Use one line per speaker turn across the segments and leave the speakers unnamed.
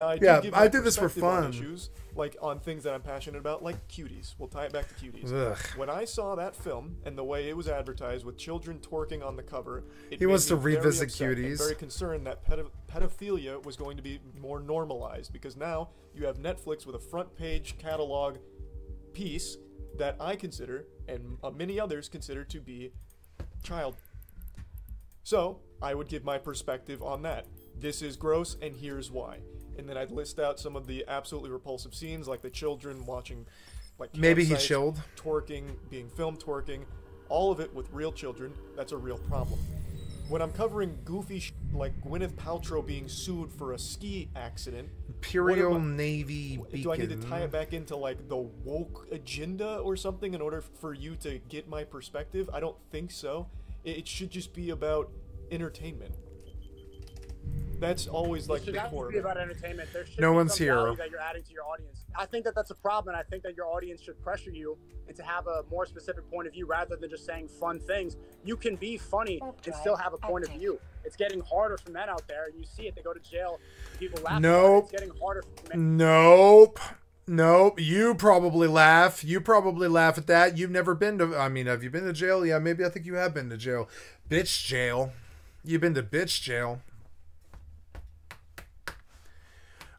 Yeah,
give
I
my
did this for
perspective on
fun.
issues, like on things that I'm passionate about, like cuties. We'll tie it back to cuties.
Ugh.
When I saw that film and the way it was advertised with children twerking on the cover, it
He
made
wants to
me very
revisit
upset and
cuties.
very concerned that pedophilia was going to be more normalized, because now you have Netflix with a front page catalog piece that I consider and many others consider to be child. So I would give my perspective on that. This is gross, and here's why. And then I'd list out some of the absolutely repulsive scenes, like the children watching, like
Maybe he
campsites,
chilled.
twerking, being filmed twerking, all of it with real children. That's a real problem. When I'm covering goofy like Gwyneth Paltrow being sued for a ski accident,
Imperial Navy Beacon.
do I need to tie it back into like the woke agenda or something in order for you to get my perspective? I don't think so. It should just be about entertainment. That's always like
the core. It should be about entertainment. There should
no
be
one's
some
here
value that you're adding to your audience. I think that that's a problem, and I think that your audience should pressure you and to have a more specific point of view rather than just saying fun things. You can be funny and still have a point of view. It's getting harder for men out there. You see it; they go to jail. People laugh.
Nope.
It's getting harder for men.
Nope. Nope. You probably laugh. You probably laugh at that. You've never been to. I mean, have you been to jail? Yeah, maybe. I think you have been to jail. Bitch jail. You've been to bitch jail.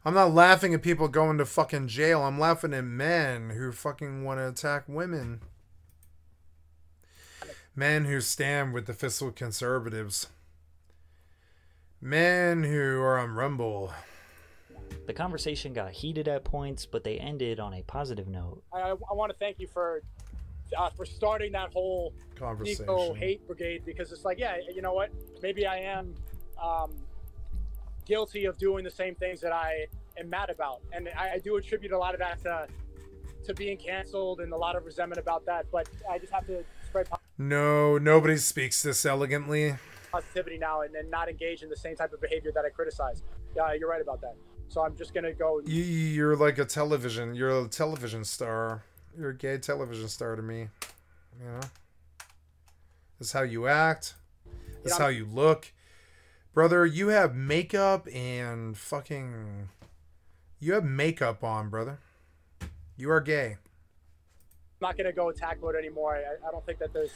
I'm not laughing at people going to fucking jail. I'm laughing at men who fucking want to attack women. Men who stand with the fiscal conservatives. Men who are on Rumble.
The conversation got heated at points, but they ended on a positive note.
I want to thank you for starting that whole
Conversation.
Nico hate brigade, because it's like, yeah, you know what? Maybe I am guilty of doing the same things that I am mad about, and I do attribute a lot of that to being canceled and a lot of resentment about that. But I just have to spread
No, nobody speaks this elegantly.
positivity now and not engage in the same type of behavior that I criticize. Yeah, you're right about that. So I'm just gonna go.
You're like a television. You're a television star. You're a gay television star to me. You know. That's how you act. That's how you look, brother. You have makeup and fucking. You have makeup on, brother. You are gay.
I'm not gonna go attack mode anymore. I don't think that there's.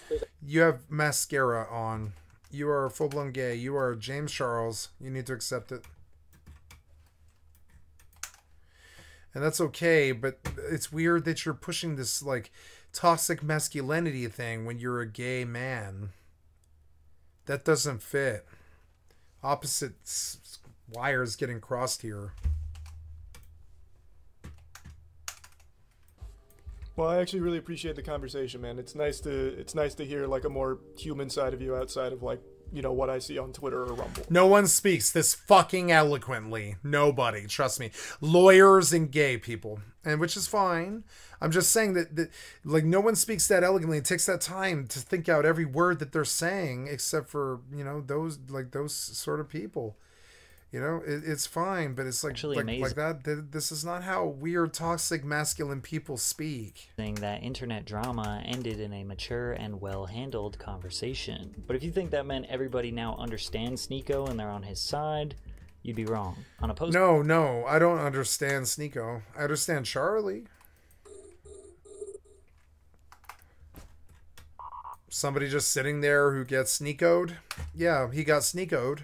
You have mascara on. You are full blown gay. You are James Charles. You need to accept it. And that's okay, but it's weird that you're pushing this like toxic masculinity thing when you're a gay man. That doesn't fit. Opposite wires getting crossed here.
Well, I actually really appreciate the conversation, man. It's nice to hear like a more human side of you outside of like, you know, what I see on Twitter or Rumble.
No one speaks this fucking eloquently. Nobody, trust me. Lawyers and gay people, and which is fine. I'm just saying that like no one speaks that elegantly. It takes that time to think out every word that they're saying, except for, you know, those sort of people. You know, it's fine, but it's like like that. This is not how weird, toxic, masculine people speak.
That internet drama ended in a mature and well-handled conversation. But if you think that meant everybody now understands Sneeko and they're on his side, you'd be wrong. On a post.
No, I don't understand Sneeko. I understand Charlie. Somebody just sitting there who gets Sneekoed. Yeah, he got Sneekoed.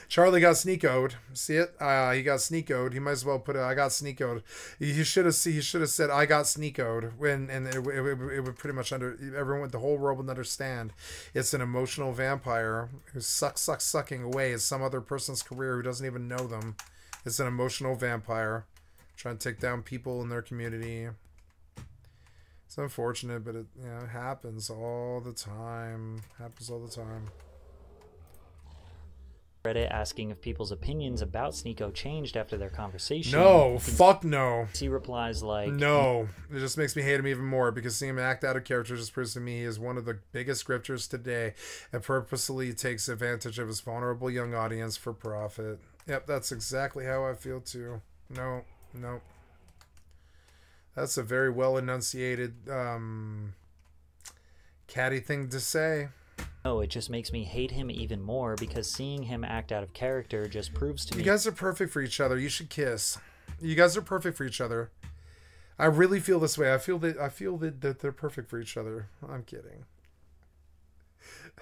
Charlie got Sneekoed. See it? He got Sneekoed. He might as well put it. I got Sneekoed. He should have said I got Sneekoed. And it would pretty much everyone, the whole world would understand. It's an emotional vampire who sucking away at some other person's career who doesn't even know them. It's an emotional vampire trying to take down people in their community. It's unfortunate, but it happens all the time. Happens all the time.
Reddit asking if people's opinions about Sneeko changed after their conversation.
No, fuck no.
He replies like,
no. It just makes me hate him even more, because seeing him act out of character just proves to me he is one of the biggest grifters today and purposely takes advantage of his vulnerable young audience for profit. Yep, that's exactly how I feel too. No. That's a very well enunciated catty thing to say.
No, it just makes me hate him even more because seeing him act out of character just proves to me.
You guys are perfect for each other. You should kiss. You guys are perfect for each other. I really feel this way. I feel that they're perfect for each other. I'm kidding.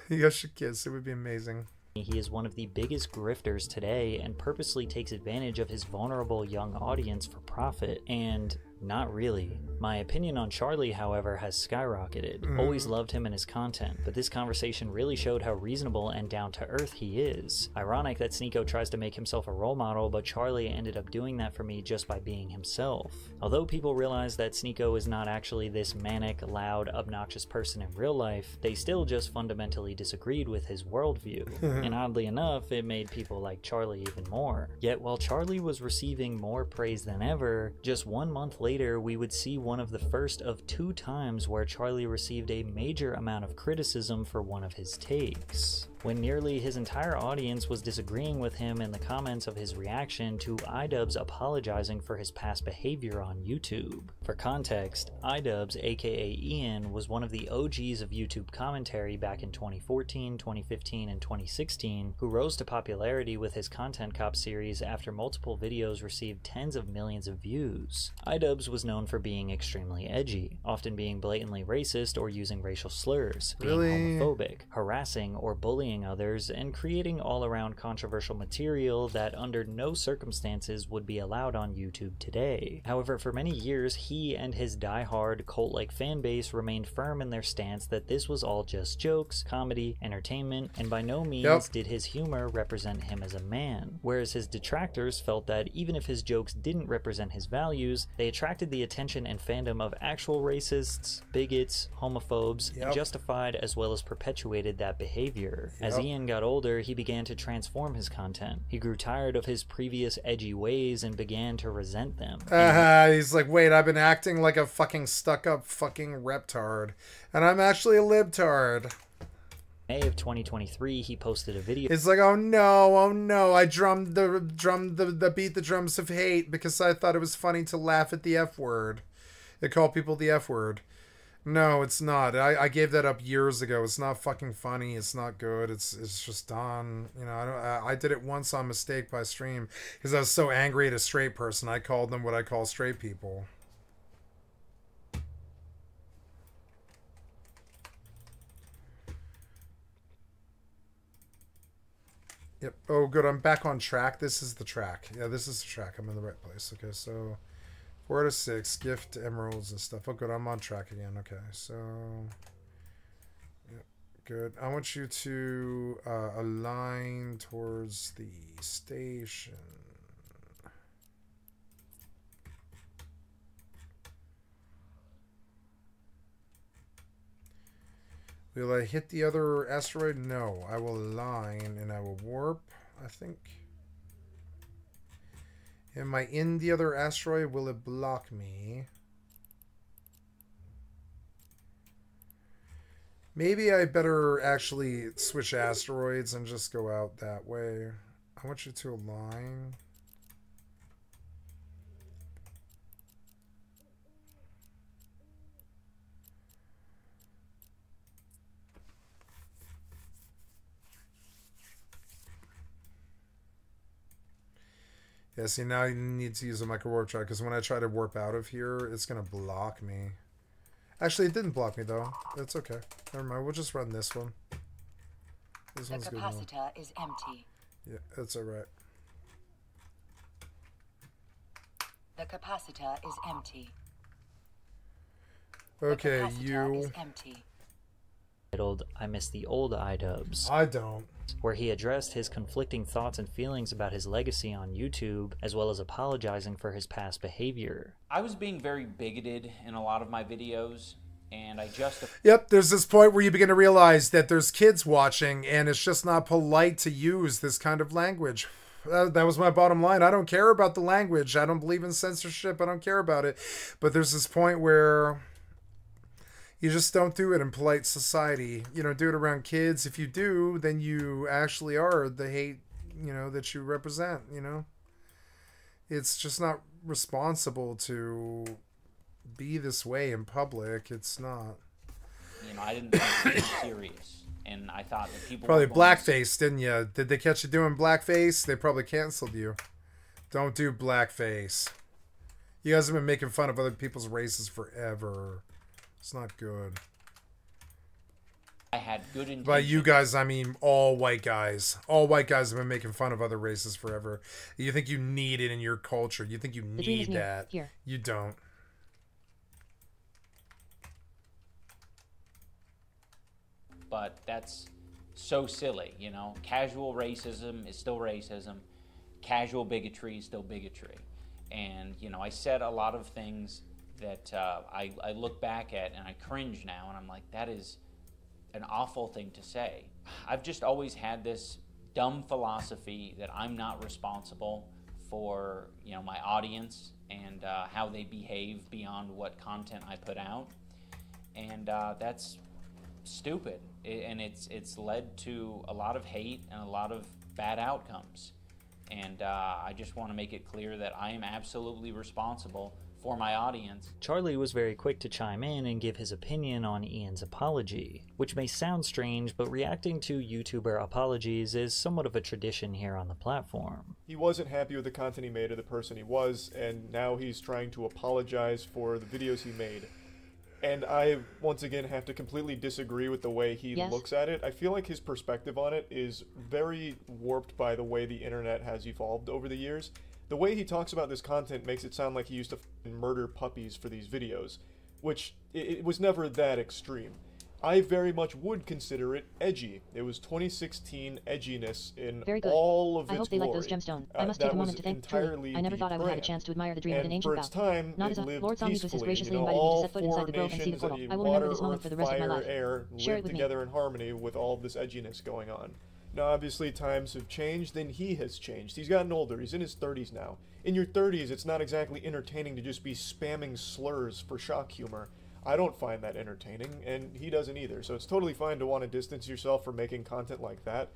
You guys should kiss. It would be amazing.
He is one of the biggest grifters today and purposely takes advantage of his vulnerable young audience for profit. And not really. My opinion on Charlie, however, has skyrocketed. Always loved him and his content, but this conversation really showed how reasonable and down-to-earth he is. Ironic that Sneako tries to make himself a role model, but Charlie ended up doing that for me just by being himself. Although people realize that Sneako is not actually this manic, loud, obnoxious person in real life, they still just fundamentally disagreed with his worldview. And oddly enough, it made people like Charlie even more. Yet while Charlie was receiving more praise than ever, just 1 month later we would see one of the first of 2 times where Charlie received a major amount of criticism for one of his takes. When nearly his entire audience was disagreeing with him in the comments of his reaction to iDubbbz apologizing for his past behavior on YouTube. For context, iDubbbz, aka Ian, was one of the OGs of YouTube commentary back in 2014, 2015, and 2016, who rose to popularity with his Content Cop series after multiple videos received tens of millions of views. iDubbbz was known for being extremely edgy, often being blatantly racist or using racial slurs, being homophobic, harassing or bullying others, and creating all-around controversial material that under no circumstances would be allowed on YouTube today. However, for many years, he and his die-hard, cult-like fanbase remained firm in their stance that this was all just jokes, comedy, entertainment, and by no means did his humor represent him as a man. Whereas his detractors felt that even if his jokes didn't represent his values, they attracted the attention and fandom of actual racists, bigots, homophobes, and justified as well as perpetuated that behavior. As Ian got older, he began to transform his content. He grew tired of his previous edgy ways and began to resent them.
He's like, wait, I've been acting like a fucking stuck-up fucking reptard, and I'm actually a libtard.
May of 2023, he posted a video.
It's like, oh no, I drummed the beat the drums of hate because I thought it was funny to laugh at the F word. They call people the F word. No, it's not. I gave that up years ago. It's not fucking funny. It's not good. It's just done. You know, I did it once on mistake by stream because I was so angry at a straight person. I called them what I call straight people. Yep. Oh, good. I'm back on track. This is the track. Yeah, this is the track. I'm in the right place. Okay, so 4 out of 6, gift emeralds and stuff. Oh, good. I'm on track again. Okay, so yep, good. I want you to align towards the station. Will I hit the other asteroid? No. I will align and I will warp, I think. Am I in the other asteroid? Will it block me? Maybe I better actually switch asteroids and just go out that way. I want you to align. Yeah, see, now you need to use a micro warp drive because when I try to warp out of here, it's going to block me. Actually, it didn't block me, though. It's okay. Never mind. We'll just run this one. This one's good. The capacitor is empty. Yeah, that's all right.
The capacitor is empty.
Okay, you...
Is empty. Titled, I Miss the Old iDubbbz.
I don't.
Where he addressed his conflicting thoughts and feelings about his legacy on YouTube, as well as apologizing for his past behavior.
I was being very bigoted in a lot of my videos, and I justified...
Yep, there's this point where you begin to realize that there's kids watching, and it's just not polite to use this kind of language. That was my bottom line. I don't care about the language. I don't believe in censorship. I don't care about it. But there's this point where... you just don't do it in polite society. You know, do it around kids. If you do, then you actually are the hate, you know, that you represent, you know. It's just not responsible to be this way in public. It's not.
You know, I didn't think it was serious. and I thought that people
Probably
were going to-
blackface, didn't you? Did they catch you doing blackface? They probably canceled you. Don't do blackface. You guys have been making fun of other people's races forever. It's not good.
I had good intentions.
By you guys, I mean all white guys. All white guys have been making fun of other races forever. You think you need it in your culture. You think you need that.
Here.
You don't.
But that's so silly, you know. Casual racism is still racism. Casual bigotry is still bigotry. And, you know, I said a lot of things that I look back at and I cringe now, and I'm like, that is an awful thing to say. I've just always had this dumb philosophy that I'm not responsible for, you know, my audience and how they behave beyond what content I put out. And that's stupid. And it's led to a lot of hate and a lot of bad outcomes. And I just want to make it clear that I am absolutely responsible for my audience.
Charlie was very quick to chime in and give his opinion on Ian's apology, which may sound strange, but reacting to YouTuber apologies is somewhat of a tradition here on the platform.
He wasn't happy with the content he made or the person he was, and now he's trying to apologize for the videos he made. And I, once again, have to completely disagree with the way he looks at it. I feel like his perspective on it is very warped by the way the internet has evolved over the years. The way he talks about this content makes it sound like he used to murder puppies for these videos, which it was never that extreme. I very much would consider it edgy. It was 2016 edginess in all of its glory.
I hope they like those gemstones. I must take a moment to thank Truly. I never thought I would have a chance to admire the dream of an ancient
for its time,
Not as a
lived
Lord Zombies was
peacefully.
graciously
You know,
invited me to
all
set foot inside the grove and see the
four
portal.
nations,
I will remember this
water,
moment for the rest of my
fire,
life.
air,
Share it
live
with me.
together in harmony with all of this edginess going on. Now, obviously, times have changed, then he has changed. He's gotten older. He's in his 30s now. In your 30s, it's not exactly entertaining to just be spamming slurs for shock humor. I don't find that entertaining, and he doesn't either. So it's totally fine to want to distance yourself from making content like that.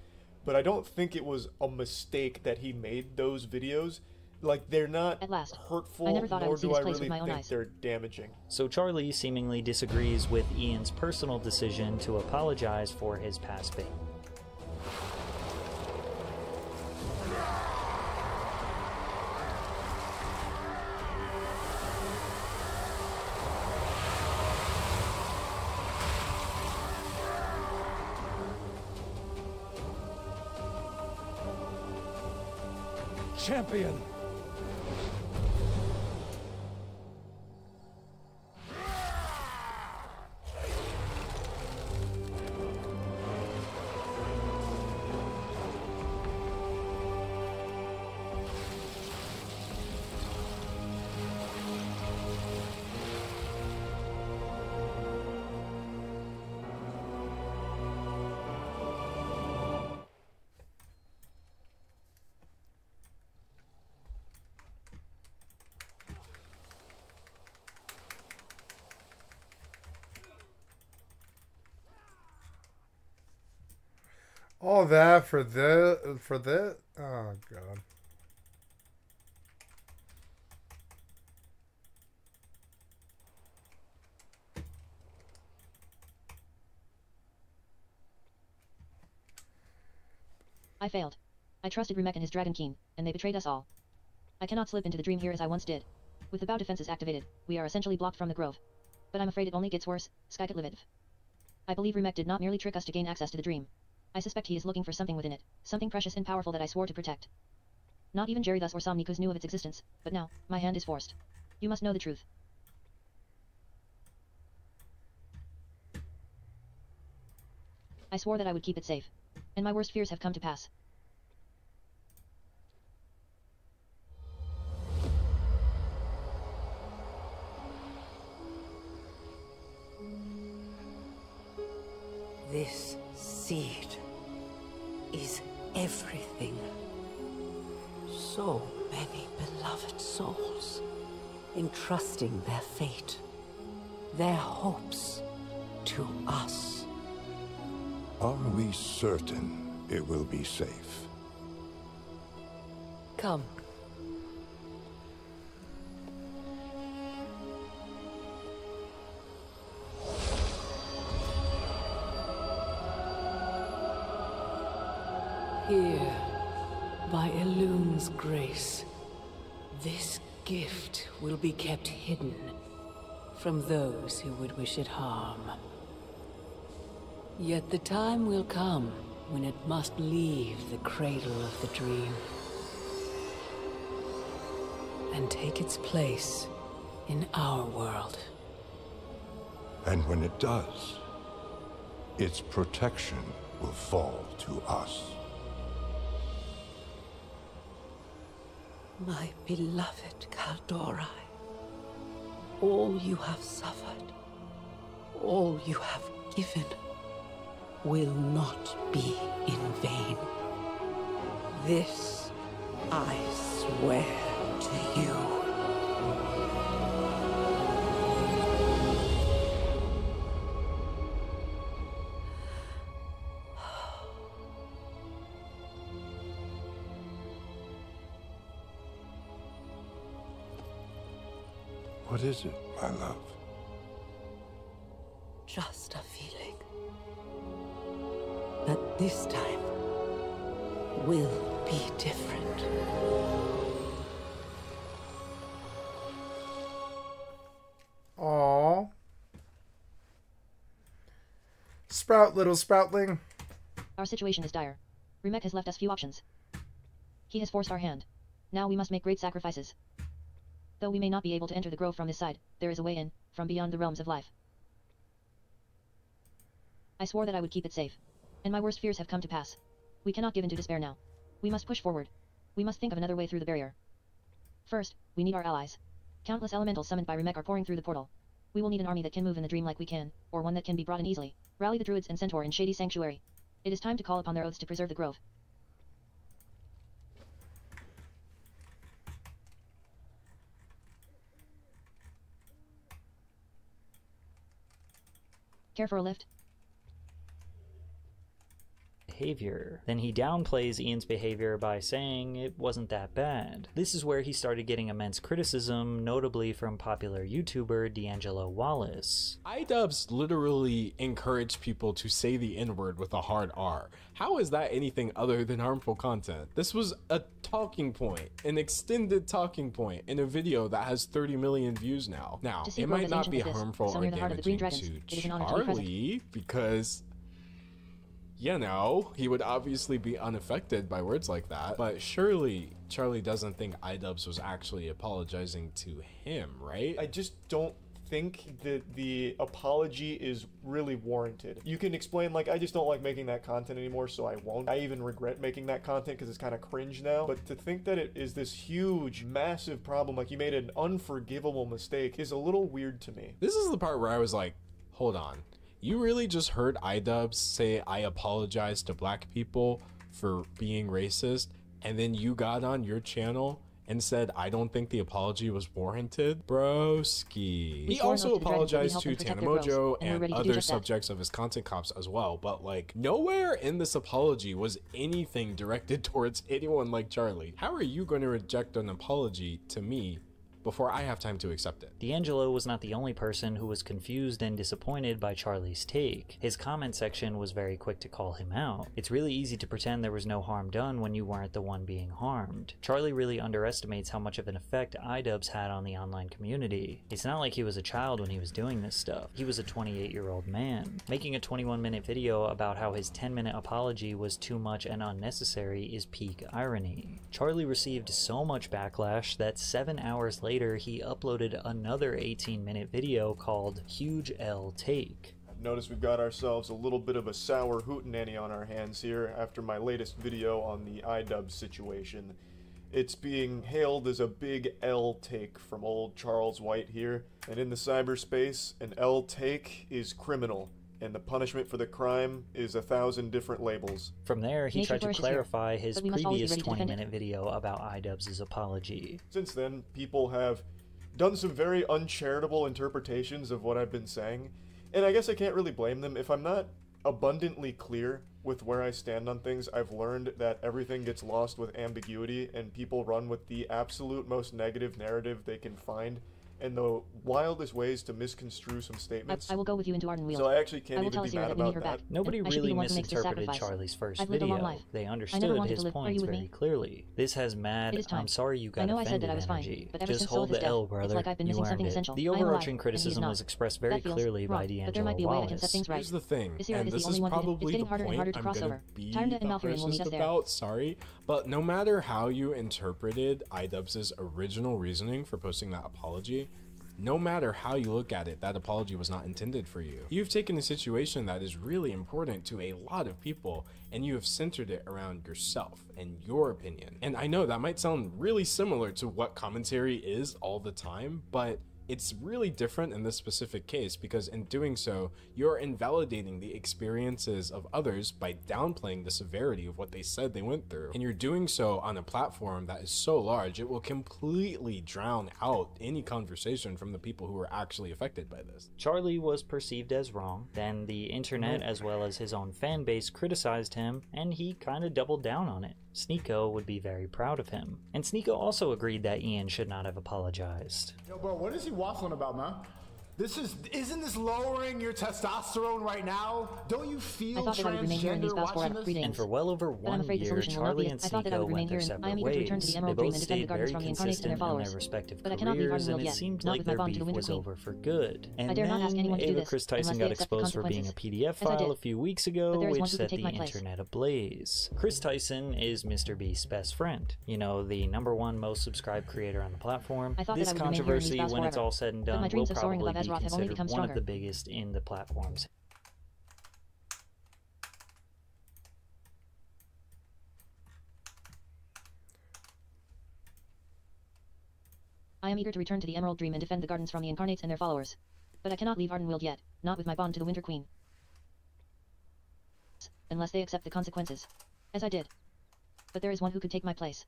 But I don't think it was a mistake that he made those videos. Like, they're not hurtful,
I never thought I
nor
would see
do
this
I
place with
really
my own
think
eyes.
they're damaging.
So Charlie seemingly disagrees with Ian's personal decision to apologize for his past behavior.
Champion!
All that for the oh god.
I failed. I trusted Remek and his Dragon King, and they betrayed us all. I cannot slip into the dream here as I once did. With the bow defenses activated, we are essentially blocked from the grove. But I'm afraid it only gets worse, skycat.live. I believe Remek did not merely trick us to gain access to the dream. I suspect he is looking for something within it, something precious and powerful that I swore to protect. Not even Jerry thus or Somnikus knew of its existence, but now, my hand is forced. You must know the truth. I swore that I would keep it safe. And my worst fears have come to pass.
This seed is everything. So many beloved souls entrusting their fate, their hopes to us.
Are we certain it will be safe?
Come. Here, by Elun's grace, this gift will be kept hidden from those who would wish it harm. Yet the time will come when it must leave the cradle of the dream and take its place in our world.
And when it does, its protection will fall to us.
My beloved Kaldori, all you have suffered, all you have given, will not be in vain. This I swear to you.
What is it, my love?
Just a feeling. But this time will be different.
Aww. Sprout, little sproutling.
Our situation is dire. Rimek has left us few options. He has forced our hand. Now we must make great sacrifices. Though we may not be able to enter the grove from this side, there is a way in, from beyond the realms of life. I swore that I would keep it safe. And my worst fears have come to pass. We cannot give in to despair now. We must push forward. We must think of another way through the barrier. First, we need our allies. Countless elementals summoned by Rimek are pouring through the portal. We will need an army that can move in the dream like we can, or one that can be brought in easily. Rally the druids and centaur in Shady Sanctuary. It is time to call upon their oaths to preserve the grove. Care for a lift?
Behavior. Then he downplays Ian's behavior by saying it wasn't that bad. This is where he started getting immense criticism, notably from popular YouTuber D'Angelo Wallace.
iDubbbz literally encourage people to say the N-word with a hard R. How is that anything other than harmful content? This was a talking point, an extended talking point in a video that has 30 million views now. Now, it might not be harmful or damaging to Charlie because, you know, he would obviously be unaffected by words like that, but surely Charlie doesn't think iDubbbz was actually apologizing to him, right?
I just don't think that the apology is really warranted. You can explain, like, I just don't like making that content anymore, so I won't. I even regret making that content because it's kind of cringe now. But to think that it is this huge, massive problem, like you made an unforgivable mistake, is a little weird to me.
This is the part where I was like, hold on. You really just heard iDubbbz say I apologize to black people for being racist, and then you got on your channel and said I don't think the apology was warranted? Broski. He also apologized to Tanamojo and other subjects of his content cops as well, but like nowhere in this apology was anything directed towards anyone like Charlie. How are you going to reject an apology to me before I have time to accept it?
D'Angelo was not the only person who was confused and disappointed by Charlie's take. His comment section was very quick to call him out. It's really easy to pretend there was no harm done when you weren't the one being harmed. Charlie really underestimates how much of an effect iDubbbz had on the online community. It's not like he was a child when he was doing this stuff. He was a 28-year-old man. Making a 21-minute video about how his 10-minute apology was too much and unnecessary is peak irony. Charlie received so much backlash that 7 hours later he uploaded another 18-minute video called Huge L Take.
Notice we've got ourselves a little bit of a sour hootenanny on our hands here after my latest video on the iDubbbz situation. It's being hailed as a big L take from old Charles White here, and in the cyberspace, an L take is criminal, and the punishment for the crime is 1,000 different labels.
From there, he tried to clarify his previous 20-minute video about iDubbbz's apology.
Since then, people have done some very uncharitable interpretations of what I've been saying, and I guess I can't really blame them. If I'm not abundantly clear with where I stand on things, I've learned that everything gets lost with ambiguity, and people run with the absolute most negative narrative they can find, and the wildest ways to misconstrue some statements.
I will go with you into Ardenweald.
So I actually can't
I will
even
tell
be
Asira
mad
that we need
about
her back.
that.
Nobody
and I should be
really
the one who makes this
misinterpreted
sacrifice.
Charlie's first
I've lived a long
video.
life.
They
I never
understood
wanted
his
to live. Are you
points
with
very
me?
clearly. This has mad,
It is time.
I'm sorry you got
I know I said
offended
that I was fine,
energy.
but ever
Just
since
hold
Solith's
the
death,
L, brother.
it's like I've been
You
missing
earned
something
it.
essential.
The
I am alive,
overarching
and he is
criticism
not.
was expressed very
That feels
clearly by
wrong, but there
D'Angelo
might be a way I can set
Wallace.
things right.
Here's the thing,
Asira
and
is
this
the
is
only one who can,
probably
it's getting
the
harder and
point
harder to
I'm
cross
gonna
over.
be
Tyrande and
the
Malfurion will meet
harshest
us there.
about, sorry, but no matter how you interpreted iDubbbz's original reasoning for posting that apology, no matter how you look at it, that apology was not intended for you. You've taken a situation that is really important to a lot of people, and you have centered it around yourself and your opinion. And I know that might sound really similar to what commentary is all the time, but it's really different in this specific case because in doing so, you're invalidating the experiences of others by downplaying the severity of what they said they went through. And you're doing so on a platform that is so large, it will completely drown out any conversation from the people who are actually affected by this.
Charlie was perceived as wrong, then the internet as well as his own fan base criticized him, and he kinda doubled down on it. Sneeko would be very proud of him. And Sneeko also agreed that Ian should not have apologized.
Yo, bro, what is he waffling about, man? Isn't this lowering your testosterone right now? Don't you feel
I thought that I would remain here in these
transgender
Vows for
watching
3
this?
days.
And for well over
But I'm
1
afraid the
year,
solution will not
Charlie
be
and
it. I thought that I
Sneeko
would remain
went their
here, and I
separate
am eager to return to
ways.
the
They
Emerald Dream
both
and defend the
stayed
gardens
very
from the Incarnates and
consistent
their
in their
followers.
respective
But I cannot leave
careers, and
Ardenweald
it
yet,
seemed
not
like
with my
their
bond to the
beef
Winter
was
Queen.
over for good. And
I dare not ask anyone to do
Ava
this,
Chris
unless
Tyson
they
got
accept the
exposed for being a
consequences.
PDF
As I
file
did.
a few weeks
But
ago,
there is one
which
who
set
can
the
take my place.
internet ablaze. Chris Tyson is Mr. Beast's best friend. You know, the #1 most subscribed creator on the platform.
I thought
This
that I would remain here in these
controversy,
vows
when it's
forever.
all said and
But
done,
my
will
dreams of soaring
probably
above
be
Azeroth have only
considered
become
one of
stronger.
the biggest in the platforms.
I am eager to return to the Emerald Dream and defend the gardens from the Incarnates and their followers. But I cannot leave Ardenweald yet, not with my bond to the Winter Queen. Unless they accept the consequences. As I did. But there is one who could take my place.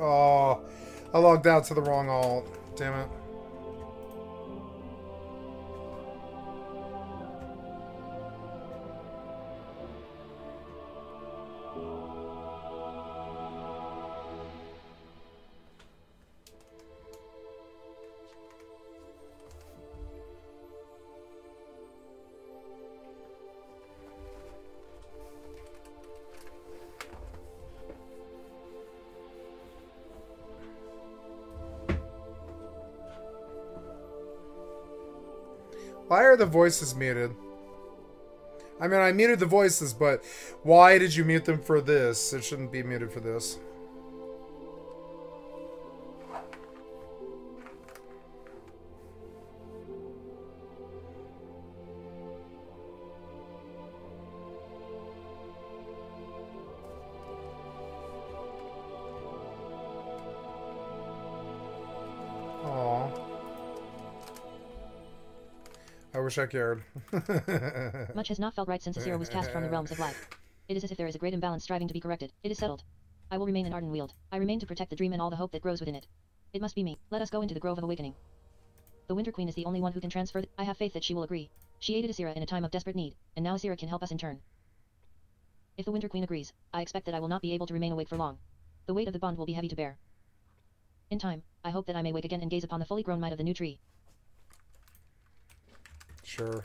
Oh, I logged out to the wrong alt. Damn it. Why are the voices muted? I mean, I muted the voices, but why did you mute them for this? It shouldn't be muted for this. I wish I cared.
Much has not felt right since Asira was cast from the realms of life. It is as if there is a great imbalance striving to be corrected. It is settled. I will remain in Ardenweald. I remain to protect the dream and all the hope that grows within it. It must be me. Let us go into the Grove of Awakening. The Winter Queen is the only one who can transfer I have faith that she will agree. She aided Asira in a time of desperate need, and now Asira can help us in turn. If the Winter Queen agrees, I expect that I will not be able to remain awake for long. The weight of the bond will be heavy to bear. In time, I hope that I may wake again and gaze upon the fully grown might of the new tree.
Sure.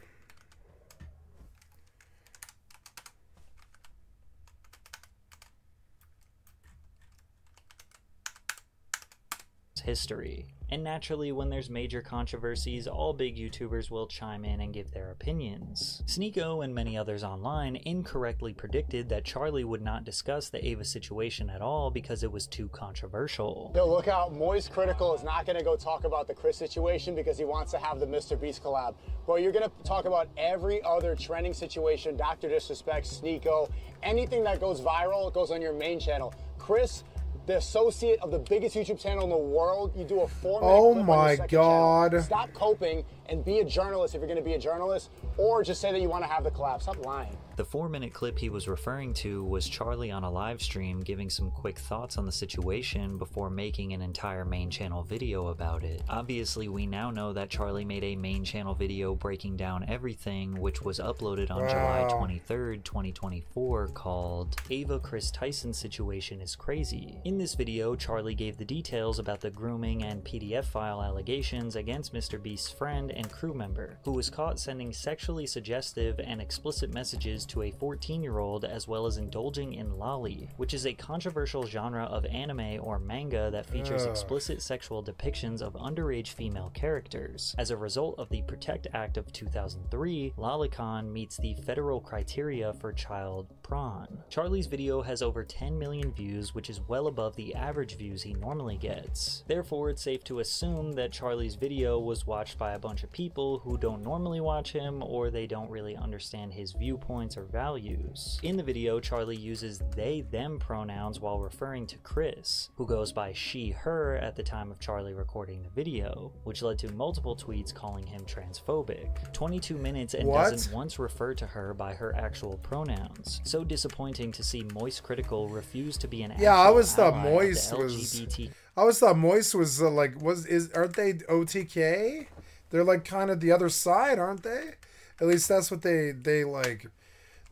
History. And naturally, when there's major controversies, all big YouTubers will chime in and give their opinions. Sneeko and many others online incorrectly predicted that Charlie would not discuss the EvE situation at all because it was too controversial.
Yo, look out, Moist Critical is not gonna go talk about the Chris situation because he wants to have the Mr. Beast collab. Bro, you're gonna talk about every other trending situation, Dr. Disrespect, Sneeko, anything that goes viral goes on your main channel. Chris, the associate of the biggest YouTube channel in the world, you do a 4-minute
Oh
clip
my
on your second
God.
channel. Stop coping and be a journalist if you're gonna be a journalist, or just say that you wanna have the collab. Stop lying.
The 4-minute clip he was referring to was Charlie on a live stream giving some quick thoughts on the situation before making an entire main channel video about it. Obviously, we now know that Charlie made a main channel video breaking down everything, which was uploaded on July 23rd, 2024, called EvE Chris Tyson Situation is Crazy. In this video, Charlie gave the details about the grooming and PDF file allegations against Mr. Beast's friend and crew member, who was caught sending sexually suggestive and explicit messages to a 14-year-old, as well as indulging in lolly, which is a controversial genre of anime or manga that features explicit sexual depictions of underage female characters. As a result of the Protect Act of 2003, lolicon meets the federal criteria for child prawn. Charlie's video has over 10 million views, which is well above the average views he normally gets. Therefore, it's safe to assume that Charlie's video was watched by a bunch of people who don't normally watch him, or they don't really understand his viewpoints or values. In the video, Charlie uses they/them pronouns while referring to Chris, who goes by she/her at the time of Charlie recording the video, which led to multiple tweets calling him transphobic. 22 minutes and doesn't once refer to her by her actual pronouns. So disappointing to see Moist Critical refuse to be an
Yeah, I always thought
ally
Moist
of the
was.
LGBT.
I always thought Moist was aren't they OTK? They're like kind of the other side, aren't they? At least that's what they like.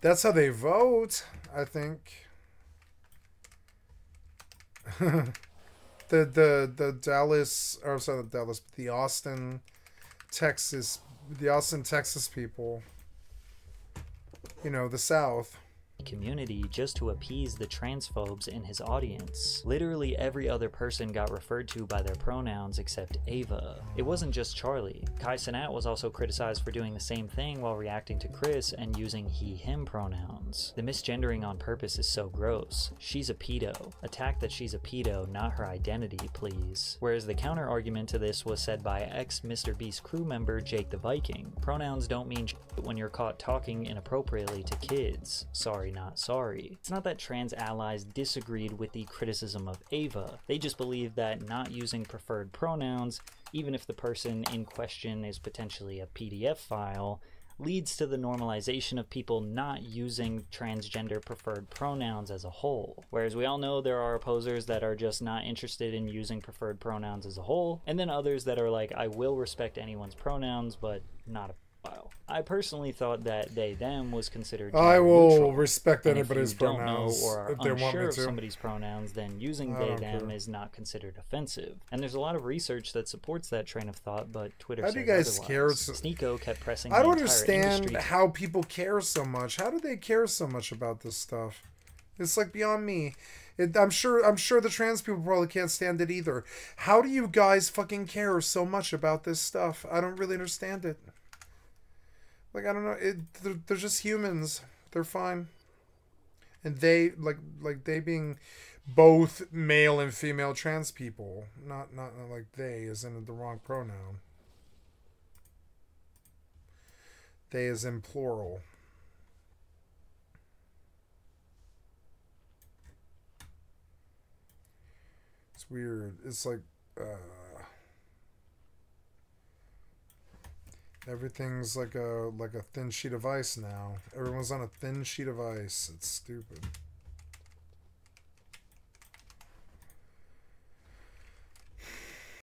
That's how they vote, I think. the Dallas, or sorry, not Dallas, but the Austin, Texas people. You know, the South.
Community just to appease the transphobes in his audience. Literally every other person got referred to by their pronouns except Ava. It wasn't just Charlie. Kai Cenat was also criticized for doing the same thing while reacting to Chris and using he/him pronouns. The misgendering on purpose is so gross. She's a pedo. Attack that she's a pedo, not her identity, please. Whereas the counter argument to this was said by ex-Mr. Beast crew member Jake the Viking. Pronouns don't mean shit when you're caught talking inappropriately to kids. Sorry, not sorry. It's not that trans allies disagreed with the criticism of Ava. They just believe that not using preferred pronouns, even if the person in question is potentially a PDF file, leads to the normalization of people not using transgender preferred pronouns as a whole. Whereas we all know there are opposers that are just not interested in using preferred pronouns as a whole, and then others that are like, I will respect anyone's pronouns, but not a file. I personally thought that they/them was considered
I will
neutral.
respect
And
anybody's
if you
pronouns
don't know or are
if they want
unsure
me
of
to.
somebody's pronouns, then using
I don't
they/them
care.
is not considered offensive. And there's a lot of research that supports that train of thought, but Twitter
How
says
do you guys
otherwise.
care so-
Sneeko kept pressing
I
the
don't
entire
understand
industry
how people care so much. How do they care so much about this stuff? It's like beyond me. I'm sure the trans people probably can't stand it either. How do you guys fucking care so much about this stuff? I don't really understand it. Like, I don't know. They're just humans. They're fine. And they like they being both male and female trans people, not like they as in the wrong pronoun. They as in plural. It's weird. It's like everything's like a thin sheet of ice now. Everyone's on a thin sheet of ice. It's stupid.